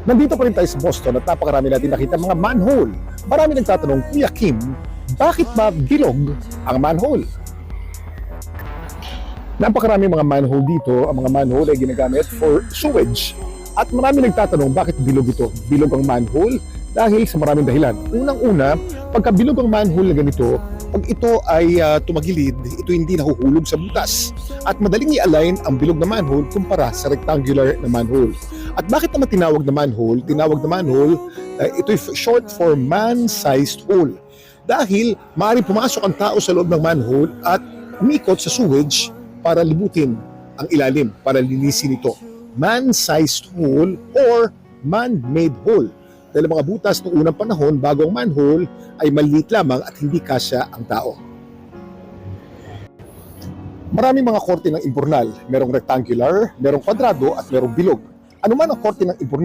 Nandito pa rin tayo sa Boston at napakarami natin nakita mga manhole. Marami nagtatanong, Kuya Kim, bakit ba bilog ang manhole? Napakarami mga manhole dito. Ang mga manhole ay ginagamit for sewage. At marami nagtatanong, bakit bilog ito? Bilog ang manhole dahil sa maraming dahilan. Unang-una, pagka bilog ang manhole na ganito, pag ito ay tumagilid, ito hindi nahuhulog sa butas. At madaling i-align ang bilog na manhole kumpara sa rectangular na manhole. At bakit naman tinawag na manhole? Tinawag na manhole, ito ay short for man-sized hole. Dahil maaaring pumasok ang tao sa loob ng manhole at umikot sa sewage para libutin ang ilalim, para linisin ito. Man-sized hole or man-made hole. Dahil ang mga butas noong unang panahon bago ang manhole ay maliit lamang at hindi kasya ang tao. Maraming mga korte ng impurnal. Merong rectangular, merong kwadrado at merong bilog. Ano man ang korte ng impurnal,